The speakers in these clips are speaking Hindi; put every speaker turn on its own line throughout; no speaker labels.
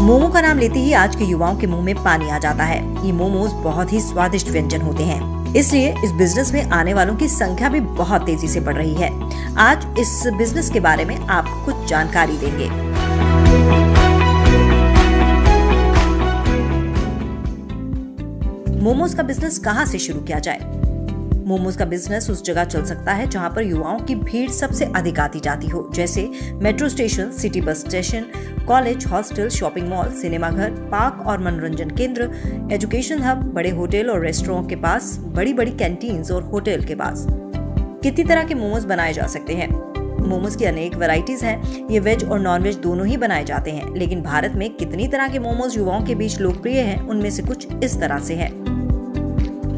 मोमो का नाम लेते ही आज के युवाओं के मुंह में पानी आ जाता है। ये मोमोज बहुत ही स्वादिष्ट व्यंजन होते हैं, इसलिए इस बिजनेस में आने वालों की संख्या भी बहुत तेजी से बढ़ रही है। आज इस बिजनेस के बारे में आपको कुछ जानकारी देंगे। मोमोज का बिजनेस कहां से शुरू किया जाए? मोमोज का बिजनेस उस जगह चल सकता है जहां पर युवाओं की भीड़ सबसे अधिक आती जाती हो, जैसे metro station, city bus station, college, hostel, shopping mall, cinema घर, पार्क और मनोरंजन केंद्र, एजुकेशन हब, बड़े होटल और रेस्टोरेंट के पास, बड़ी बड़ी कैंटीन्स और होटल के पास। कितनी तरह के मोमोज बनाए जा सकते हैं? मोमोज की अनेक वैरायटीज हैं। ये वेज और नॉन वेज दोनों ही बनाए जाते हैं, लेकिन भारत में कितनी तरह के मोमोज युवाओं के बीच लोकप्रिय हैं, उनमें से कुछ इस तरह से है।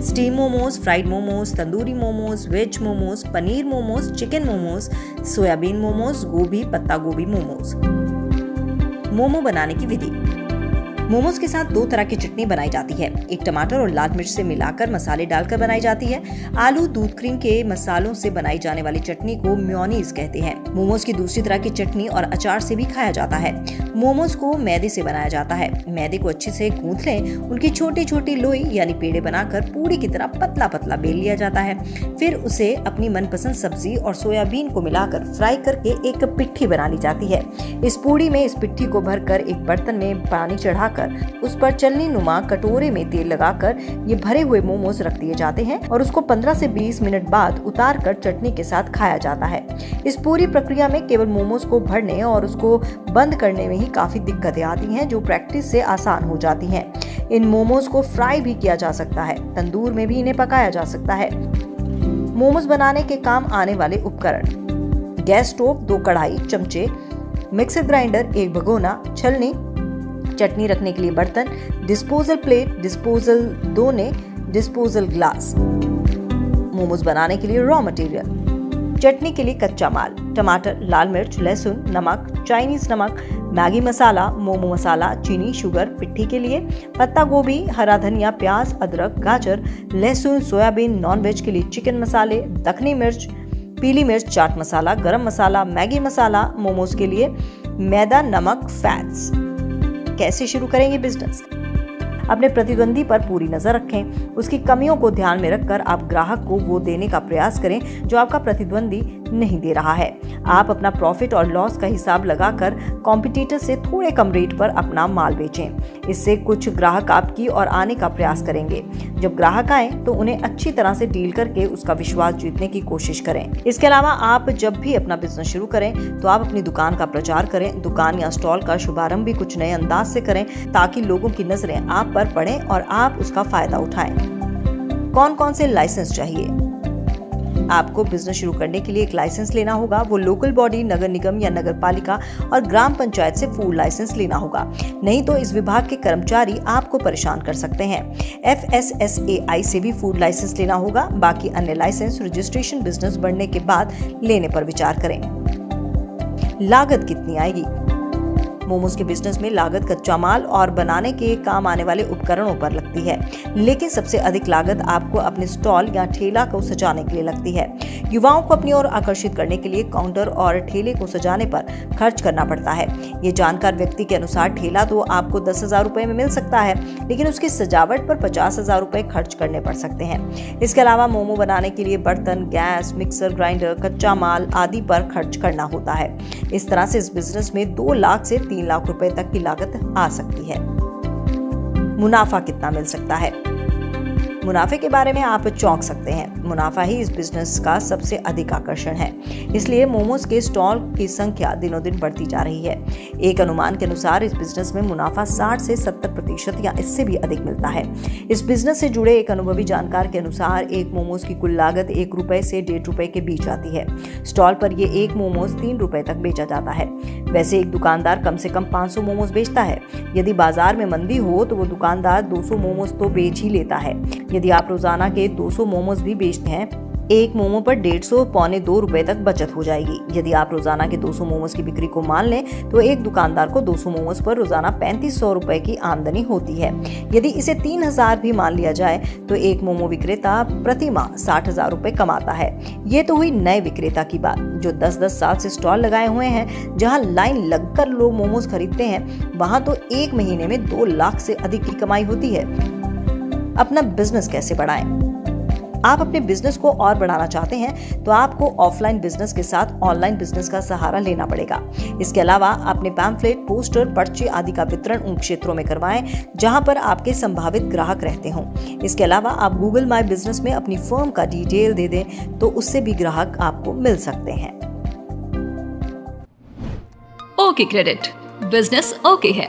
Steam momos, fried momos, tandoori momos, veg momos, paneer momos, chicken momos, soyabean momos, गोभी पत्ता गोभी मोमोज। मोमो बनाने की विधि। मोमोज के साथ दो तरह की चटनी बनाई जाती है। एक टमाटर और लाल मिर्च से मिलाकर मसाले डालकर बनाई जाती है। आलू, दूध, क्रीम के मसालों से बनाई जाने वाली चटनी को मेयोनीज कहते हैं। मोमोज की दूसरी तरह की चटनी और अचार से भी खाया जाता है। मोमोज को मैदे से बनाया जाता है। मैदे को अच्छे से गूंथ लें, उनकी छोटी छोटी लोई यानी पेड़े बनाकर पूरी की तरह पतला पतला बेल लिया जाता है। फिर उसे अपनी मनपसंद सब्जी और सोयाबीन को मिलाकर फ्राई करके एक पिट्ठी बना ली जाती है। इस पूरी में इस पिट्ठी को भरकर एक बर्तन में पानी चढ़ाकर उस पर चलनी नुमा कटोरे में तेल लगाकर ये भरे हुए मोमोज रख दिए जाते हैं और उसको 15 से 20 मिनट बाद उतार कर चटनी के साथ खाया जाता है। इस पूरी प्रक्रिया में केवल मोमोज को भरने और उसको बंद करने में ही काफी दिक्कतें आती हैं, जो प्रैक्टिस से आसान हो जाती हैं। इन मोमोज को फ्राई भी किया जा सकता है, तंदूर में भी इन्हें पकाया जा सकता है। मोमोज बनाने के काम आने वाले उपकरण: गैस स्टोव, 2 कढ़ाई, चमचे, मिक्सर ग्राइंडर, 1 भगोना, छलनी, चटनी रखने के लिए बर्तन, डिस्पोजल प्लेट, डिस्पोजल दोने, डिस्पोजल ग्लास। मोमोज बनाने के लिए रॉ मटेरियल: चटनी के लिए कच्चा माल, टमाटर, लाल मिर्च, लहसुन, नमक, चाइनीज नमक, मैगी मसाला, मोमो मसाला, चीनी, शुगर। पिट्ठी के लिए पत्ता गोभी, हरा धनिया, प्याज, अदरक, गाजर, लहसुन, सोयाबीन। नॉन वेज के लिए चिकन मसाले, दखनी मिर्च, पीली मिर्च, चाट मसाला, गरम मसाला, मैगी मसाला। मोमोज के लिए मैदा, नमक, फैट्स। कैसे शुरू करेंगे बिजनेस? अपने प्रतिद्वंदी पर पूरी नजर रखें। उसकी कमियों को ध्यान में रखकर आप ग्राहक को वो देने का प्रयास करें जो आपका प्रतिद्वंदी नहीं दे रहा है। आप अपना प्रॉफिट और लॉस का हिसाब लगाकर कॉम्पिटिटर से थोड़े कम रेट पर अपना माल बेचें। इससे कुछ ग्राहक आपकी और आने का प्रयास करेंगे। जब ग्राहक आए तो उन्हें अच्छी तरह से डील करके उसका विश्वास जीतने की कोशिश करें। इसके अलावा आप जब भी अपना बिजनेस शुरू करें तो आप अपनी दुकान का प्रचार करें। दुकान या स्टॉल का शुभारंभ भी कुछ नए अंदाज से करें ताकि लोगों की नजरें आप पर पड़े और आप उसका फायदा उठाएं। कौन कौन से लाइसेंस चाहिए? आपको बिजनेस शुरू करने के लिए एक लाइसेंस लेना होगा। वो लोकल बॉडी, नगर निगम या नगर पालिका और ग्राम पंचायत से फूड लाइसेंस लेना होगा, नहीं तो इस विभाग के कर्मचारी आपको परेशान कर सकते हैं। FSSAI से भी फूड लाइसेंस लेना होगा। बाकी अन्य लाइसेंस रजिस्ट्रेशन बिजनेस बढ़ने के बाद लेने पर विचार करें। लागत कितनी आएगी? मोमोज के बिजनेस में लागत कच्चा माल और बनाने के काम आने वाले उपकरणों पर लगती है, लेकिन सबसे अधिक लागत आपको अपने स्टॉल या ठेला को सजाने के लिए लगती है। युवाओं को अपनी ओर आकर्षित करने के लिए काउंटर और ठेले को सजाने पर खर्च करना पड़ता है। ये जानकार व्यक्ति के अनुसार ठेला तो आपको 10,000 रुपए में मिल सकता है, लेकिन उसकी सजावट पर 50,000 रुपए खर्च करने पड़ सकते हैं। इसके अलावा मोमो बनाने के लिए बर्तन, गैस, मिक्सर ग्राइंडर, कच्चा माल आदि पर खर्च करना होता है। इस तरह से इस बिजनेस में 2 लाख से 3 लाख रुपए तक की लागत आ सकती है। मुनाफा कितना मिल सकता है? मुनाफे के बारे में आप चौंक सकते हैं। मुनाफा ही इस बिजनेस का सबसे अधिक आकर्षण है, इसलिए मोमोज के स्टॉल की संख्या दिनों दिन बढ़ती जा रही है। एक अनुमान के अनुसार इस बिजनेस में मुनाफा 60 से 70% या इससे भी अधिक मिलता है। इस बिजनेस से जुड़े एक अनुभवी जानकार के अनुसार एक मोमोज की कुल लागत 1 रुपए से 1.5 रुपए के बीच आती है। स्टॉल पर ये एक मोमोज 3 रुपए तक बेचा जाता है। वैसे एक दुकानदार कम से कम 500 मोमोज बेचता है। यदि बाजार में मंदी हो तो वो दुकानदार 200 मोमोज तो बेच ही लेता है। यदि आप रोजाना के 200 मोमोज भी बेचते हैं एक मोमो पर 150 पौने 2 रुपए तक बचत हो जाएगी। यदि आप रोजाना के 200 मोमोज की बिक्री को मान लें तो एक दुकानदार को 200 मोमोज पर रोजाना 3500 रुपए की आमदनी होती है। यदि इसे 3000 भी मान लिया जाए तो एक मोमो विक्रेता प्रति माह 60,000 रुपए कमाता है। ये तो हुई नए विक्रेता की बात जो 10-10 साल से स्टॉल लगाए हुए हैं। जहां लाइन लगकर लोग मोमोज खरीदते हैं वहां तो एक महीने में 2 लाख से अधिक की कमाई होती है। अपना बिजनेस कैसे बढ़ाएं? आप अपने बिजनेस को और बढ़ाना चाहते हैं तो आपको ऑफलाइन बिजनेस के साथ ऑनलाइन बिजनेस का सहारा लेना पड़ेगा। इसके अलावा अपने पैम्फलेट, पोस्टर, पर्चे आदि का वितरण उन क्षेत्रों में करवाएं जहां पर आपके संभावित ग्राहक रहते हों। इसके अलावा आप गूगल माई बिजनेस में अपनी फर्म का डिटेल दे दें तो उससे भी ग्राहक आपको मिल सकते हैं।
ओके क्रेडिट, बिजनेस ओके है।